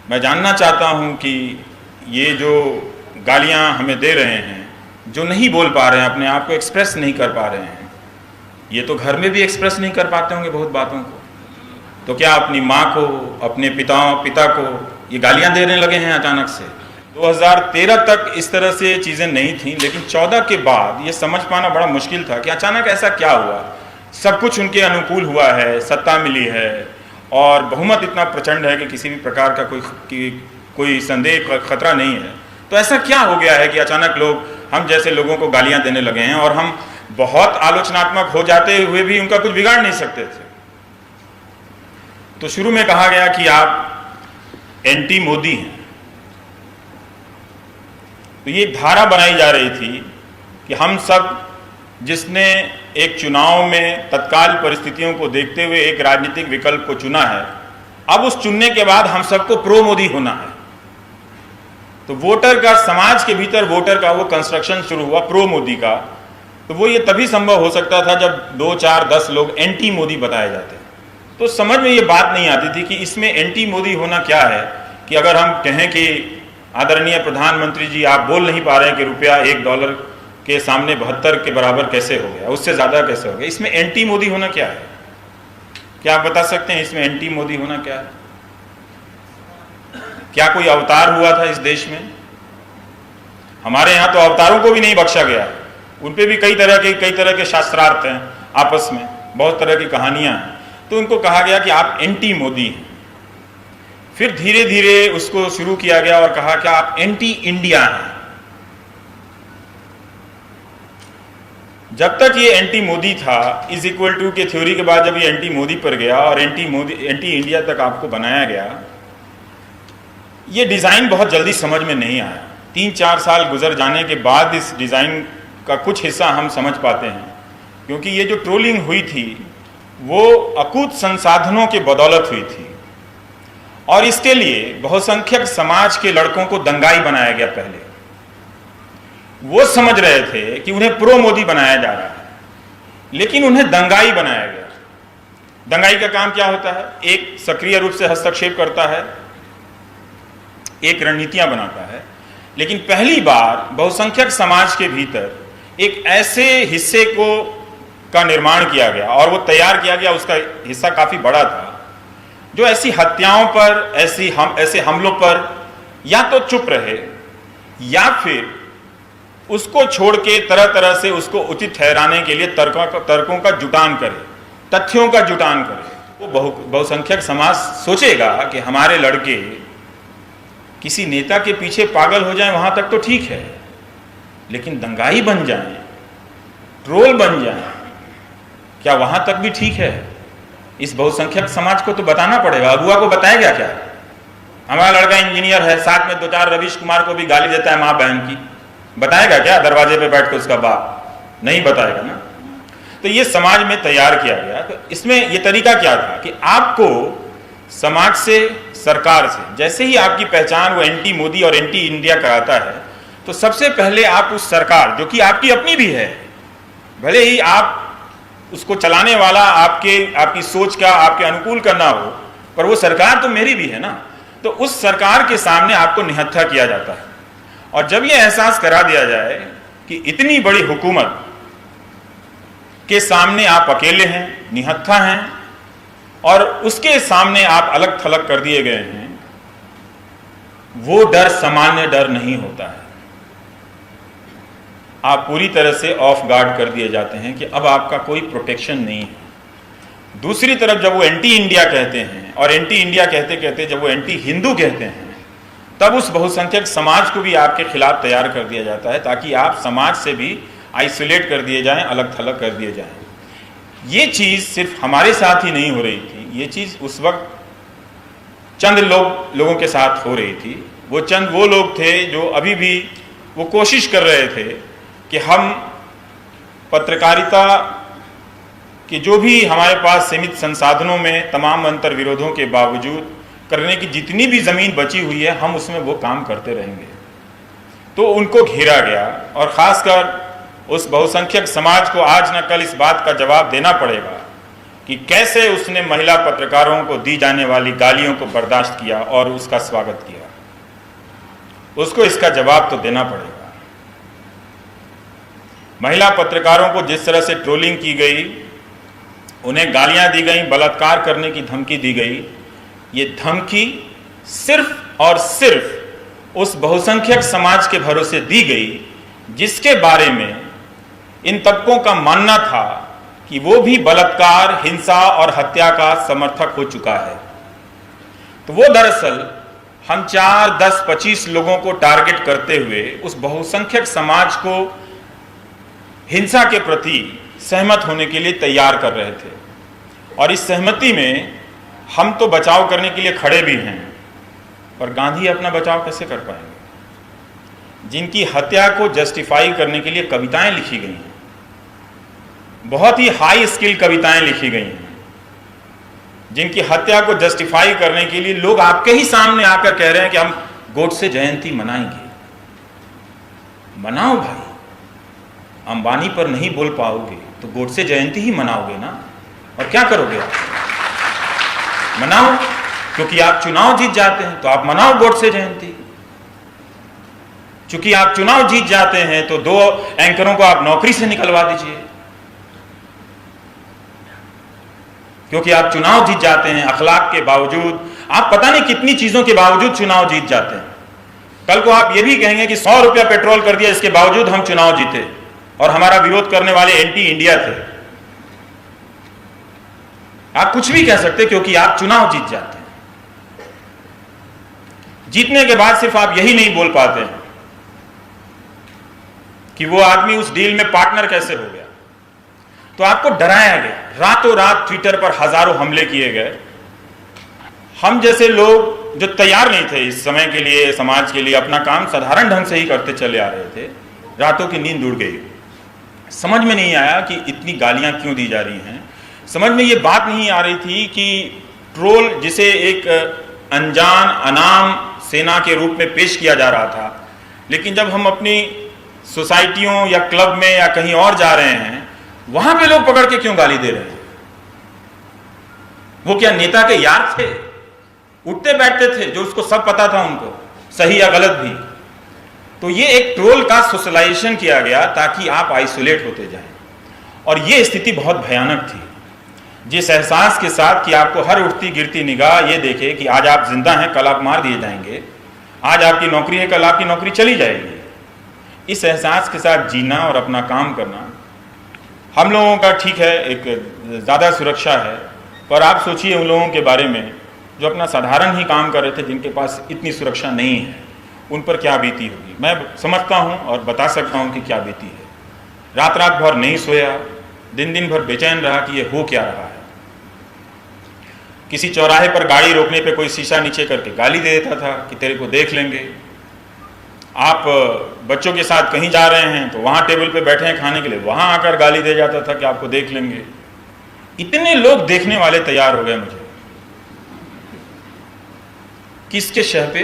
मैं जानना चाहता हूं कि ये जो गालियां हमें दे रहे हैं, जो नहीं बोल पा रहे हैं, अपने आप को एक्सप्रेस नहीं कर पा रहे हैं, ये तो घर में भी एक्सप्रेस नहीं कर पाते होंगे बहुत बातों को, तो क्या अपनी माँ को, अपने पिता को ये गालियां देने लगे हैं अचानक से? 2013 तक इस तरह से चीज़ें नहीं थी, लेकिन 14 के बाद ये समझ पाना बड़ा मुश्किल था कि अचानक ऐसा क्या हुआ। सब कुछ उनके अनुकूल हुआ है, सत्ता मिली है और बहुमत इतना प्रचंड है कि किसी भी प्रकार का कोई संदेह खतरा नहीं है। तो ऐसा क्या हो गया है कि अचानक लोग हम जैसे लोगों को गालियां देने लगे हैं और हम बहुत आलोचनात्मक हो जाते हुए भी उनका कुछ बिगाड़ नहीं सकते थे। तो शुरू में कहा गया कि आप एंटी मोदी हैं, तो ये धारा बनाई जा रही थी कि हम सब, जिसने एक चुनाव में तत्काल परिस्थितियों को देखते हुए एक राजनीतिक विकल्प को चुना है, अब उस चुनने के बाद हम सबको प्रो मोदी होना है। तो वोटर का, समाज के भीतर वोटर का वो कंस्ट्रक्शन शुरू हुआ प्रो मोदी का। तो वो ये तभी संभव हो सकता था जब 2, 4, 10 लोग एंटी मोदी बताए जाते। तो समझ में ये बात नहीं आती थी कि इसमें एंटी मोदी होना क्या है, कि अगर हम कहें कि आदरणीय प्रधानमंत्री जी आप बोल नहीं पा रहे हैं कि रुपया $1 के सामने 72 के बराबर कैसे हो गया, उससे ज़्यादा कैसे हो गया, इसमें एंटी मोदी होना क्या है? क्या आप बता सकते हैं इसमें एंटी मोदी होना क्या है? क्या कोई अवतार हुआ था इस देश में? हमारे यहाँ तो अवतारों को भी नहीं बख्शा गया, उन पे भी कई तरह के शास्त्रार्थ हैं, आपस में बहुत तरह की कहानियां हैं। तो उनको कहा गया कि आप एंटी मोदी हैं। फिर धीरे धीरे उसको शुरू किया गया और कहा कि आप एंटी इंडिया हैं। जब तक ये एंटी मोदी था, इज इक्वल टू के थ्योरी के बाद जब ये एंटी मोदी पर गया और एंटी इंडिया तक आपको बनाया गया, ये डिज़ाइन बहुत जल्दी समझ में नहीं आया। 3-4 साल गुजर जाने के बाद इस डिज़ाइन का कुछ हिस्सा हम समझ पाते हैं, क्योंकि ये जो ट्रोलिंग हुई थी वो अकूत संसाधनों के बदौलत हुई थी और इसके लिए बहुसंख्यक समाज के लड़कों को दंगाई बनाया गया। पहले वो समझ रहे थे कि उन्हें प्रो मोदी बनाया जा रहा है, लेकिन उन्हें दंगाई बनाया गया। दंगाई का काम क्या होता है? एक सक्रिय रूप से हस्तक्षेप करता है, एक रणनीतियां बनाता है, लेकिन पहली बार बहुसंख्यक समाज के भीतर एक ऐसे हिस्से का निर्माण किया गया और वो तैयार किया गया, उसका हिस्सा काफी बड़ा था, जो ऐसी हत्याओं पर, ऐसे हमलों पर या तो चुप रहे या फिर उसको छोड़ के तरह तरह से उसको उचित ठहराने के लिए तर्कों का जुटान करे, तथ्यों का जुटान करे। वो बहुसंख्यक समाज सोचेगा कि हमारे लड़के किसी नेता के पीछे पागल हो जाएं, वहां तक तो ठीक है, लेकिन दंगाई बन जाएं, ट्रोल बन जाएं, क्या वहां तक भी ठीक है? इस बहुसंख्यक समाज को तो बताना पड़ेगा। अगुआ को बताएगा क्या? हमारा लड़का इंजीनियर है, साथ में 2-4 रवीश कुमार को भी गाली देता है माँ बहन की, बताएगा क्या दरवाजे पे बैठ कर उसका बाप? नहीं बताएगा ना। तो ये समाज में तैयार किया गया। तो इसमें ये तरीका क्या था कि आपको समाज से, सरकार से, जैसे ही आपकी पहचान वो एंटी मोदी और एंटी इंडिया कराता है, तो सबसे पहले आप उस सरकार, जो कि आपकी अपनी भी है, भले ही आप उसको चलाने वाला आपकी सोच का आपके अनुकूल करना हो, पर वो सरकार तो मेरी भी है ना। तो उस सरकार के सामने आपको निहत्था किया जाता है। और जब ये एहसास करा दिया जाए कि इतनी बड़ी हुकूमत के सामने आप अकेले हैं, निहत्था हैं और उसके सामने आप अलग थलग कर दिए गए हैं, वो डर सामान्य डर नहीं होता है। आप पूरी तरह से ऑफ गार्ड कर दिए जाते हैं कि अब आपका कोई प्रोटेक्शन नहीं है। दूसरी तरफ जब वो एंटी इंडिया कहते हैं, और एंटी इंडिया कहते कहते जब वो एंटी हिंदू कहते हैं, तब उस बहुसंख्यक समाज को भी आपके खिलाफ तैयार कर दिया जाता है, ताकि आप समाज से भी आइसोलेट कर दिए जाएं, अलग थलग कर दिए जाएं। ये चीज़ सिर्फ हमारे साथ ही नहीं हो रही थी, ये चीज़ उस वक्त चंद लोगों के साथ हो रही थी। वो चंद वो लोग थे जो अभी भी वो कोशिश कर रहे थे कि हम पत्रकारिता के जो भी हमारे पास सीमित संसाधनों में तमाम अंतर विरोधों के बावजूद करने की जितनी भी ज़मीन बची हुई है, हम उसमें वो काम करते रहेंगे। तो उनको घेरा गया और ख़ासकर उस बहुसंख्यक समाज को आज न कल इस बात का जवाब देना पड़ेगा कि कैसे उसने महिला पत्रकारों को दी जाने वाली गालियों को बर्दाश्त किया और उसका स्वागत किया। उसको इसका जवाब तो देना पड़ेगा। महिला पत्रकारों को जिस तरह से ट्रोलिंग की गई, उन्हें गालियां दी गई, बलात्कार करने की धमकी दी गई, ये धमकी सिर्फ और सिर्फ उस बहुसंख्यक समाज के भरोसे दी गई जिसके बारे में इन तबकों का मानना था कि वो भी बलात्कार, हिंसा और हत्या का समर्थक हो चुका है। तो वो दरअसल हम 4, 10, 25 लोगों को टारगेट करते हुए उस बहुसंख्यक समाज को हिंसा के प्रति सहमत होने के लिए तैयार कर रहे थे। और इस सहमति में हम तो बचाव करने के लिए खड़े भी हैं, पर गांधी अपना बचाव कैसे कर पाएंगे? जिनकी हत्या को जस्टिफाई करने के लिए कविताएं लिखी गई हैं, बहुत ही हाई स्किल कविताएं लिखी गई हैं, जिनकी हत्या को जस्टिफाई करने के लिए लोग आपके ही सामने आकर कह रहे हैं कि हम गोडसे जयंती मनाएंगे। मनाओ भाई, अंबानी पर नहीं बोल पाओगे तो गोडसे जयंती ही मनाओगे ना। और क्या करोगे आप? मनाओ, क्योंकि आप चुनाव जीत जाते हैं तो आप मनाओ गोडसे जयंती। क्योंकि आप चुनाव जीत जाते हैं तो 2 एंकरों को आप नौकरी से निकलवा दीजिए। क्योंकि आप चुनाव जीत जाते हैं, अखलाक के बावजूद, आप पता नहीं कितनी चीजों के बावजूद चुनाव जीत जाते हैं। कल को आप यह भी कहेंगे कि 100 रुपया पेट्रोल कर दिया, इसके बावजूद हम चुनाव जीते और हमारा विरोध करने वाले एंटी इंडिया थे। आप कुछ भी कह सकते क्योंकि आप चुनाव जीत जाते हैं। जीतने के बाद सिर्फ आप यही नहीं बोल पाते हैं कि वो आदमी उस डील में पार्टनर कैसे हो गया। तो आपको डराया गया, रातों रात ट्विटर पर हजारों हमले किए गए। हम जैसे लोग जो तैयार नहीं थे इस समय के लिए, समाज के लिए, अपना काम साधारण ढंग से ही करते चले आ रहे थे, रातों की नींद उड़ गई। समझ में नहीं आया कि इतनी गालियां क्यों दी जा रही हैं। समझ में ये बात नहीं आ रही थी कि ट्रोल जिसे एक अनजान अनाम सेना के रूप में पेश किया जा रहा था, लेकिन जब हम अपनी सोसाइटियों या क्लब में या कहीं और जा रहे हैं, वहां पे लोग पकड़ के क्यों गाली दे रहे हैं? वो क्या नेता के यार थे? उठते बैठते थे जो उसको सब पता था, उनको सही या गलत भी। तो ये एक ट्रोल का सोशलाइजेशन किया गया ताकि आप आइसोलेट होते जाएं। और ये स्थिति बहुत भयानक थी, जिस एहसास के साथ कि आपको हर उठती गिरती निगाह ये देखे कि आज आप जिंदा हैं, कल आप मार दिए जाएंगे, आज आपकी नौकरी है, कल आपकी नौकरी चली जाएगी। इस एहसास के साथ जीना और अपना काम करना हम लोगों का ठीक है, एक ज़्यादा सुरक्षा है, पर आप सोचिए उन लोगों के बारे में जो अपना साधारण ही काम कर रहे थे, जिनके पास इतनी सुरक्षा नहीं है, उन पर क्या बीती होगी। मैं समझता हूं और बता सकता हूं कि क्या बीती है। रात रात भर नहीं सोया, दिन दिन भर बेचैन रहा कि ये हो क्या रहा है। किसी चौराहे पर गाड़ी रोकने पे कोई शीशा नीचे करके गाली दे देता था कि तेरे को देख लेंगे। आप बच्चों के साथ कहीं जा रहे हैं तो वहां टेबल पे बैठे हैं खाने के लिए, वहां आकर गाली दे जाता था कि आपको देख लेंगे। इतने लोग देखने वाले तैयार हो गए मुझे। किसके शह पे?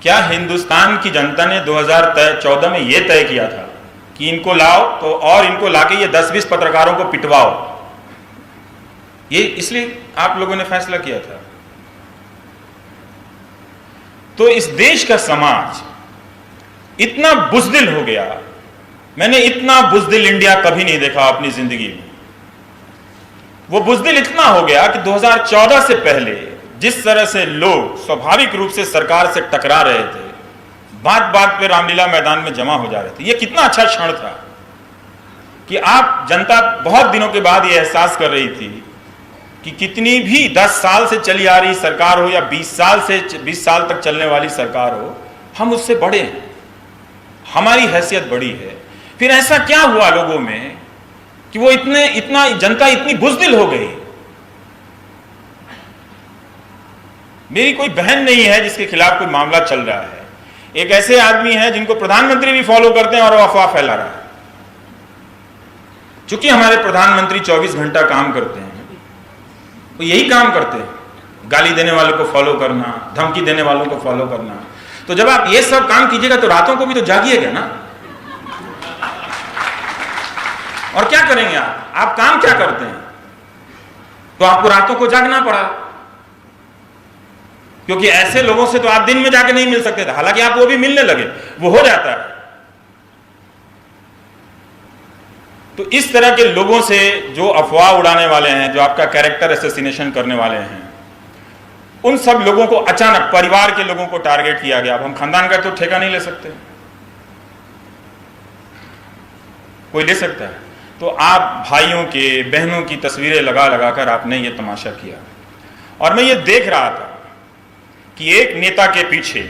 क्या हिंदुस्तान की जनता ने 2014 में यह तय किया था कि इनको लाओ तो और इनको लाके ये 10-20 पत्रकारों को पिटवाओ? ये इसलिए आप लोगों ने फैसला किया था। तो इस देश का समाज इतना बुज़दिल हो गया, मैंने इतना बुज़दिल इंडिया कभी नहीं देखा अपनी जिंदगी में। वो बुज़दिल इतना हो गया कि 2014 से पहले जिस तरह से लोग स्वाभाविक रूप से सरकार से टकरा रहे थे, बात बात पे रामलीला मैदान में जमा हो जा रहे थे। ये कितना अच्छा क्षण था कि आप जनता बहुत दिनों के बाद ये एहसास कर रही थी कि कितनी भी 10 साल से चली आ रही सरकार हो या 20 साल तक चलने वाली सरकार हो, हम उससे बड़े हैं, हमारी हैसियत बड़ी है। फिर ऐसा क्या हुआ लोगों में कि वो जनता इतनी बुज़दिल हो गई? मेरी कोई बहन नहीं है जिसके खिलाफ कोई मामला चल रहा है। एक ऐसे आदमी है जिनको प्रधानमंत्री भी फॉलो करते हैं और वो अफवाह फैला रहा है। चूंकि हमारे प्रधानमंत्री 24 घंटा काम करते हैं, वो यही काम करते हैं, गाली देने वालों को फॉलो करना, धमकी देने वालों को फॉलो करना। तो जब आप ये सब काम कीजिएगा तो रातों को भी तो जागिएगा ना। और क्या करेंगे आप काम क्या करते हैं? तो आपको रातों को जागना पड़ा, क्योंकि ऐसे लोगों से तो आप दिन में जाके नहीं मिल सकते थे। हालांकि आप वो भी मिलने लगे, वो हो जाता है। तो इस तरह के लोगों से जो अफवाह उड़ाने वाले हैं, जो आपका कैरेक्टर असैसिनेशन करने वाले हैं, उन सब लोगों को अचानक परिवार के लोगों को टारगेट किया गया। अब हम खानदान का तो ठेका नहीं ले सकते, कोई ले सकता है। तो आप भाइयों के बहनों की तस्वीरें लगा लगाकर आपने ये तमाशा किया। और मैं ये देख रहा था कि एक नेता के पीछे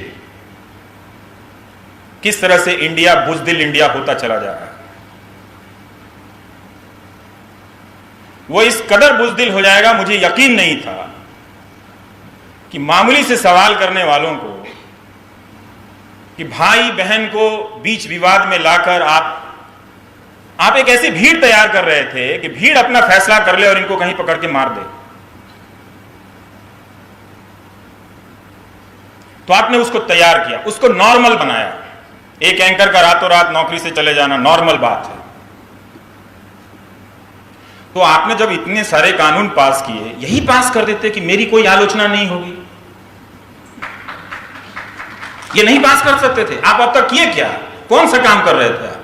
किस तरह से इंडिया बुज़दिल इंडिया होता चला जा रहा है। वो इस कदर बुज़दिल हो जाएगा, मुझे यकीन नहीं था कि मामूली से सवाल करने वालों को, कि भाई बहन को बीच विवाद में लाकर आप एक ऐसी भीड़ तैयार कर रहे थे कि भीड़ अपना फैसला कर ले और इनको कहीं पकड़ के मार दे। तो आपने उसको तैयार किया, उसको नॉर्मल बनाया। एक एंकर का रातों रात नौकरी से चले जाना नॉर्मल बात है। तो आपने जब इतने सारे कानून पास किए, यही पास कर देते कि मेरी कोई आलोचना नहीं होगी। ये नहीं पास कर सकते थे आप? अब तक किए क्या? कौन सा काम कर रहे थे आप?